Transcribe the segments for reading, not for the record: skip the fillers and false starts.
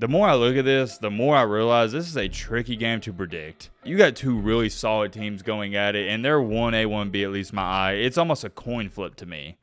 The more I look at this, the more I realize this is a tricky game to predict. You got two really solid teams going at it, and they're 1A, 1B, at least my eye. It's almost a coin flip to me.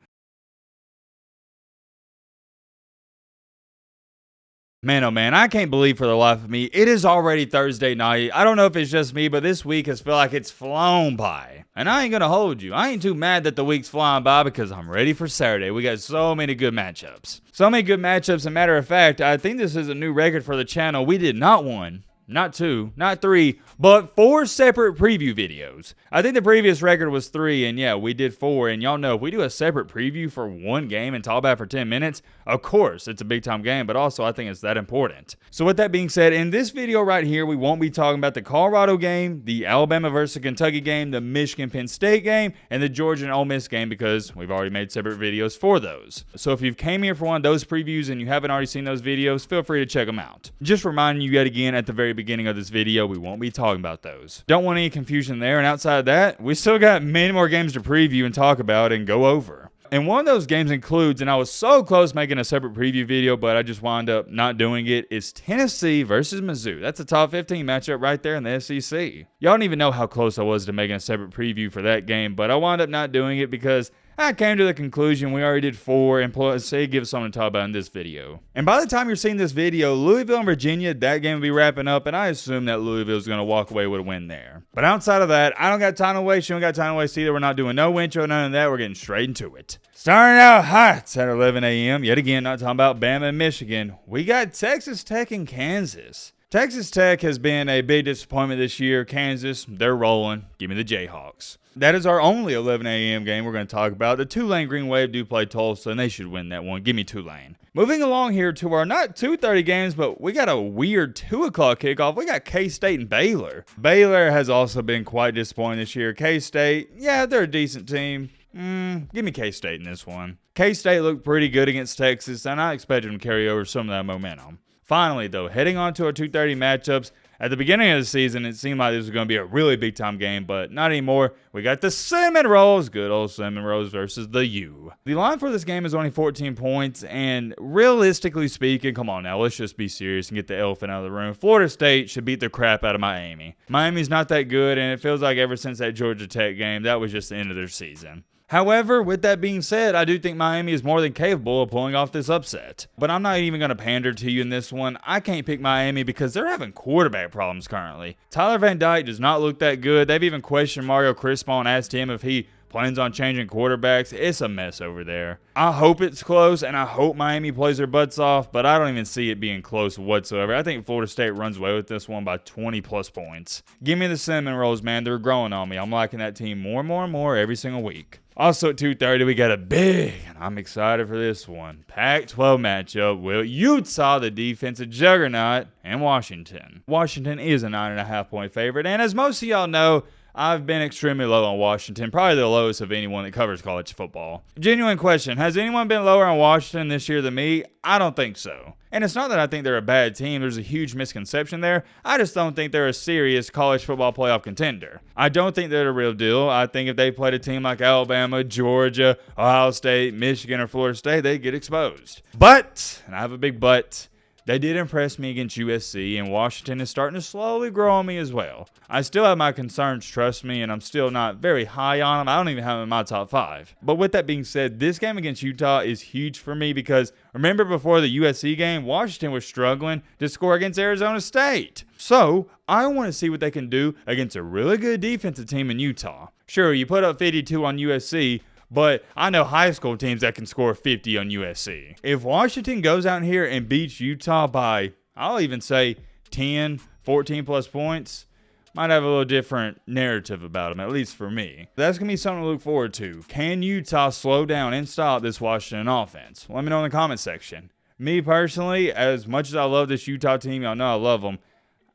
Man, oh man, I can't believe for the life of me, it is already Thursday night. I don't know if it's just me, but this week has felt like it's flown by. And I ain't gonna hold you. I ain't too mad that the week's flying by because I'm ready for Saturday. We got so many good matchups. So many good matchups. A matter of fact, I think this is a new record for the channel. We did not one, not two, not three, but 4 separate preview videos. I think the previous record was 3, and yeah, we did 4. And y'all know, if we do a separate preview for one game and talk about it for 10 minutes, of course, it's a big time game, but also I think it's that important. So with that being said, in this video right here, we won't be talking about the Colorado game, the Alabama versus Kentucky game, the Michigan-Penn State game, and the Georgia and Ole Miss game because we've already made separate videos for those. So if you've came here for one of those previews and you haven't already seen those videos, feel free to check them out. Just reminding you yet again at the very beginning of this video, we won't be talking about those. Don't want any confusion there, and outside of that, we still got many more games to preview and talk about and go over. And one of those games includes, and I was so close making a separate preview video, but I just wound up not doing it, is Tennessee versus Mizzou. That's a top 15 matchup right there in the SEC. Y'all don't even know how close I was to making a separate preview for that game, but I wound up not doing it because I came to the conclusion we already did 4, and plus it gives something to talk about in this video. And by the time you're seeing this video, Louisville and Virginia, that game will be wrapping up, and I assume that Louisville's going to walk away with a win there. But outside of that, I don't got time to waste. You don't got time to waste either. We're not doing no intro, none of that. We're getting straight into it. Starting out hot at 11 a.m. Yet again, not talking about Bama and Michigan. We got Texas Tech and Kansas. Texas Tech has been a big disappointment this year. Kansas, they're rolling. Give me the Jayhawks. That is our only 11 a.m. game we're going to talk about. The Tulane Green Wave do play Tulsa, and they should win that one. Give me Tulane. Moving along here to our not 2:30 games, but we got a weird 2 o'clock kickoff. We got K-State and Baylor. Baylor has also been quite disappointing this year. K-State, yeah, they're a decent team. Give me K-State in this one. K-State looked pretty good against Texas, and I expect them to carry over some of that momentum. Finally, though, heading on to our 2:30 matchups, at the beginning of the season, it seemed like this was going to be a really big-time game, but not anymore. We got the Cinnamon Rolls, good old Cinnamon Rolls versus the U. The line for this game is only 14 points, and realistically speaking, come on now, let's just be serious and get the elephant out of the room. Florida State should beat the crap out of Miami. Miami's not that good, and it feels like ever since that Georgia Tech game, that was just the end of their season. However, with that being said, I do think Miami is more than capable of pulling off this upset. But I'm not even going to pander to you in this one. I can't pick Miami because they're having quarterback problems currently. Tyler Van Dyke does not look that good. They've even questioned Mario Cristobal and asked him if he plans on changing quarterbacks. It's a mess over there. I hope it's close, and I hope Miami plays their butts off, but I don't even see it being close whatsoever. I think Florida State runs away with this one by 20-plus points. Give me the Cinnamon Rolls, man. They're growing on me. I'm liking that team more and more and more every single week. Also at 2:30, we got a big, and I'm excited for this one, Pac-12 matchup with Utah, the defensive juggernaut, and Washington. Washington is a 9.5 point favorite, and as most of y'all know, I've been extremely low on Washington, probably the lowest of anyone that covers college football. Genuine question, has anyone been lower on Washington this year than me? I don't think so. And it's not that I think they're a bad team. There's a huge misconception there. I just don't think they're a serious college football playoff contender. I don't think they're the real deal. I think if they played a team like Alabama, Georgia, Ohio State, Michigan, or Florida State, they'd get exposed. But, and I have a big but, they did impress me against USC, and Washington is starting to slowly grow on me as well. I still have my concerns, trust me, and I'm still not very high on them. I don't even have them in my top 5. But with that being said, this game against Utah is huge for me because remember before the USC game, Washington was struggling to score against Arizona State. So I want to see what they can do against a really good defensive team in Utah. Sure, you put up 52 on USC, but I know high school teams that can score 50 on USC. If Washington goes out here and beats Utah by, I'll even say 10, 14 plus points, might have a little different narrative about them, at least for me. That's going to be something to look forward to. Can Utah slow down and stop this Washington offense? Let me know in the comment section. Me personally, as much as I love this Utah team, y'all know I love them,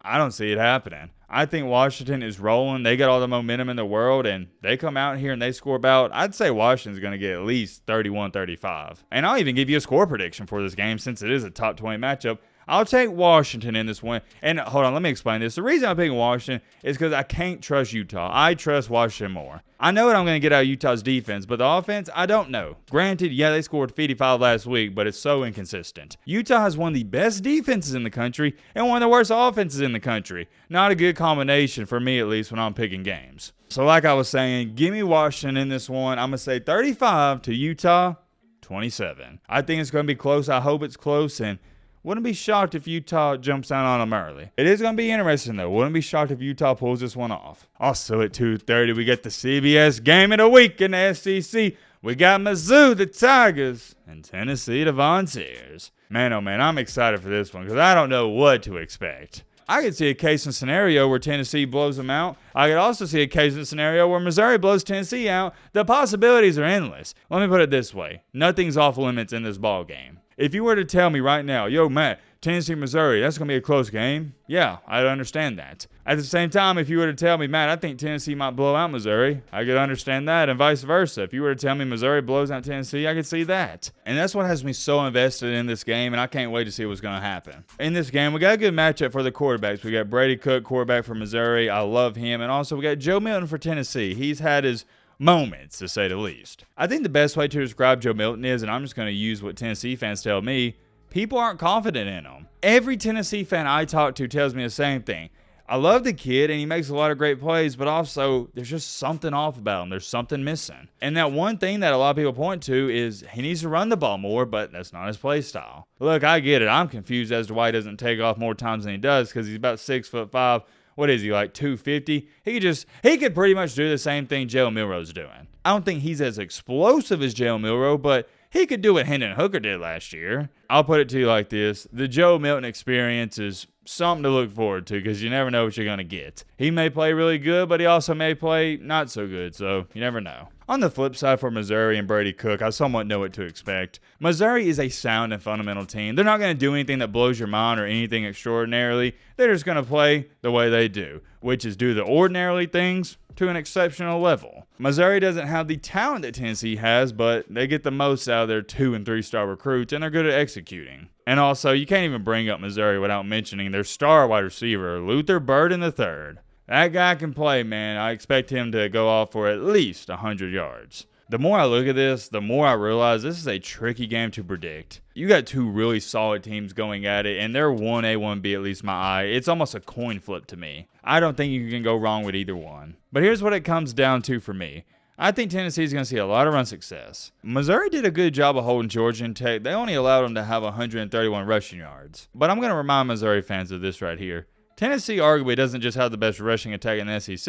I don't see it happening. I think Washington is rolling. They got all the momentum in the world, and they come out here and they score about, I'd say Washington's going to get at least 31-35. And I'll even give you a score prediction for this game since it is a top 20 matchup. I'll take Washington in this one. And hold on, let me explain this. The reason I'm picking Washington is because I can't trust Utah. I trust Washington more. I know what I'm going to get out of Utah's defense, but the offense, I don't know. Granted, yeah, they scored 55 last week, but it's so inconsistent. Utah has one of the best defenses in the country and one of the worst offenses in the country. Not a good combination for me, at least, when I'm picking games. So like I was saying, give me Washington in this one. I'm going to say 35 to Utah, 27. I think it's going to be close. I hope it's close, and wouldn't be shocked if Utah jumps out on them early. It is going to be interesting, though. Wouldn't be shocked if Utah pulls this one off. Also at 2:30, we get the CBS game of the week in the SEC. We got Mizzou, the Tigers, and Tennessee, the Volunteers. Man, oh man, I'm excited for this one because I don't know what to expect. I could see a case and scenario where Tennessee blows them out. I could also see a case and scenario where Missouri blows Tennessee out. The possibilities are endless. Let me put it this way. Nothing's off limits in this ball game. If you were to tell me right now, yo, Matt, Tennessee, Missouri, that's going to be a close game, yeah, I'd understand that. At the same time, if you were to tell me, Matt, I think Tennessee might blow out Missouri, I could understand that, and vice versa. If you were to tell me Missouri blows out Tennessee, I could see that. And that's what has me so invested in this game, and I can't wait to see what's going to happen. In this game, we got a good matchup for the quarterbacks. We got Brady Cook, quarterback for Missouri. I love him. And also, we got Joe Milton for Tennessee. He's had his moments, to say the least. I think the best way to describe Joe Milton is, and I'm just going to use what Tennessee fans tell me, people aren't confident in him. Every Tennessee fan I talk to tells me the same thing. I love the kid, and he makes a lot of great plays, but also there's just something off about him. There's something missing. And that one thing that a lot of people point to is he needs to run the ball more, but that's not his play style. Look, I get it. I'm confused as to why he doesn't take off more times than he does because he's about 6'5". What is he, like 250? He could pretty much do the same thing Jalen Milroe's doing. I don't think he's as explosive as Jalen Milroe, but he could do what Hendon Hooker did last year. I'll put it to you like this. The Joe Milton experience is something to look forward to because you never know what you're going to get. He may play really good, but he also may play not so good, so you never know. On the flip side for Missouri and Brady Cook, I somewhat know what to expect. Missouri is a sound and fundamental team. They're not going to do anything that blows your mind or anything extraordinarily. They're just going to play the way they do, which is do the ordinarily things to an exceptional level. Missouri doesn't have the talent that Tennessee has, but they get the most out of their 2- and 3-star recruits, and they're good at executing. And also, you can't even bring up Missouri without mentioning their star wide receiver, Luther Burden III. That guy can play, man. I expect him to go off for at least 100 yards. The more I look at this, the more I realize this is a tricky game to predict. You got two really solid teams going at it, and they're 1A, 1B, at least my eye. It's almost a coin flip to me. I don't think you can go wrong with either one. But here's what it comes down to for me. I think Tennessee's going to see a lot of run success. Missouri did a good job of holding Georgia in tech. They only allowed them to have 131 rushing yards. But I'm going to remind Missouri fans of this right here. Tennessee arguably doesn't just have the best rushing attack in the SEC.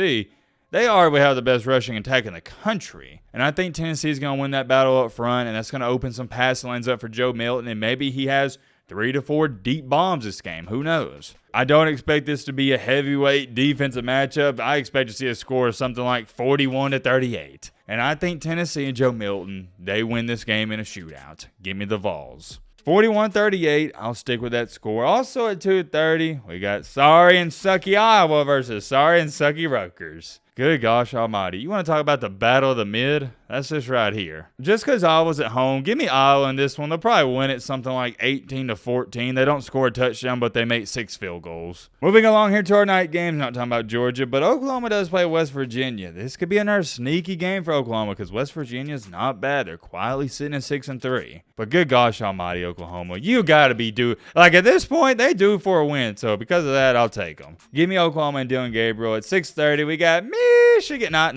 They arguably have the best rushing attack in the country. And I think Tennessee's going to win that battle up front, and that's going to open some passing lanes up for Joe Milton, and maybe he has 3 to 4 deep bombs this game. Who knows? I don't expect this to be a heavyweight defensive matchup. I expect to see a score of something like 41-38. And I think Tennessee and Joe Milton, they win this game in a shootout. Give me the Vols. 41-38, I'll stick with that score. Also at 2:30, we got Sorry and Sucky Iowa versus Sorry and Sucky Rutgers. Good gosh almighty. You want to talk about the battle of the mid? That's this right here. Just because Iowa's at home, give me Iowa in this one. They'll probably win it something like 18-14. They don't score a touchdown, but they make 6 field goals. Moving along here to our night games, not talking about Georgia, but Oklahoma does play West Virginia. This could be another sneaky game for Oklahoma because West Virginia's not bad. They're quietly sitting at 6-3. But good gosh almighty, Oklahoma, you got to be due. Like at this point, they due for a win. So because of that, I'll take them. Give me Oklahoma and Dylan Gabriel. At 6:30, we got Michigan, not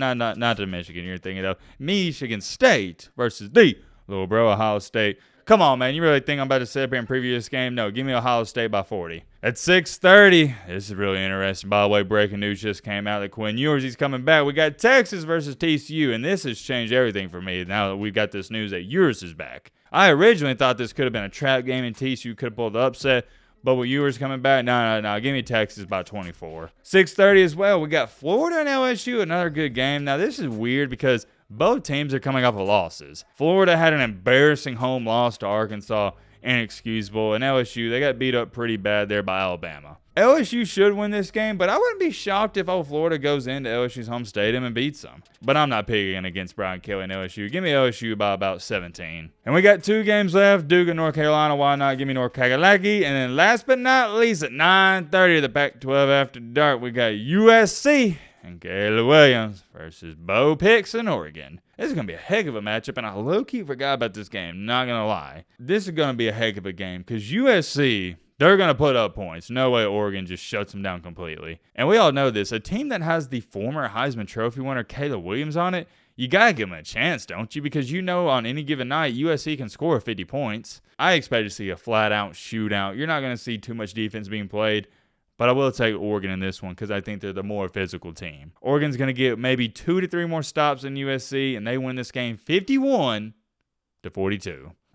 the Michigan you're thinking of. Michigan State versus the little bro Ohio State. Come on, man. You really think I'm about to sit up here and preview this game? No, give me Ohio State by 40. At 6:30, this is really interesting. By the way, breaking news just came out that Quinn Ewers, he's coming back. We got Texas versus TCU, and this has changed everything for me now that we've got this news that Ewers is back. I originally thought this could have been a trap game and TCU could have pulled the upset. But with Ewers coming back, no. Give me Texas by 24. 6:30 as well. We got Florida and LSU, another good game. Now, this is weird because both teams are coming off of losses. Florida had an embarrassing home loss to Arkansas, inexcusable. And LSU, they got beat up pretty bad there by Alabama. LSU should win this game, but I wouldn't be shocked if old Florida goes into LSU's home stadium and beats them. But I'm not picking against Brian Kelly and LSU. Give me LSU by about 17. And we got 2 games left. Duke and North Carolina. Why not? Give me North Kakalaki. And then last but not least, at 9:30 of the Pac-12 After Dark, we got USC and Caleb Williams versus Bo Nix in Oregon. This is going to be a heck of a matchup, and I low-key forgot about this game, not going to lie. This is going to be a heck of a game because USC, they're going to put up points. No way Oregon just shuts them down completely. And we all know this. A team that has the former Heisman Trophy winner Caleb Williams on it, you got to give them a chance, don't you? Because you know on any given night, USC can score 50 points. I expect to see a flat-out shootout. You're not going to see too much defense being played. But I will take Oregon in this one because I think they're the more physical team. Oregon's going to get maybe 2 to 3 more stops than USC, and they win this game 51-42.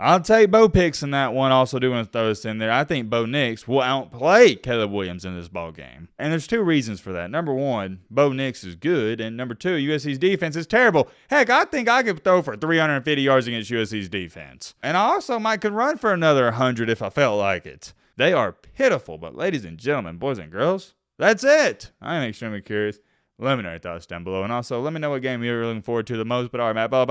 I'll take Bo Nix in that one. Also doing throw this in there. I think Bo Nix will outplay Caleb Williams in this ball game. And there's 2 reasons for that. Number 1, Bo Nix is good. And number 2, USC's defense is terrible. Heck, I think I could throw for 350 yards against USC's defense. And I also could run for another 100 if I felt like it. They are pitiful, but ladies and gentlemen, boys and girls, that's it. I am extremely curious. Let me know your thoughts down below. And also, let me know what game you're looking forward to the most. But all right, Matt Ball,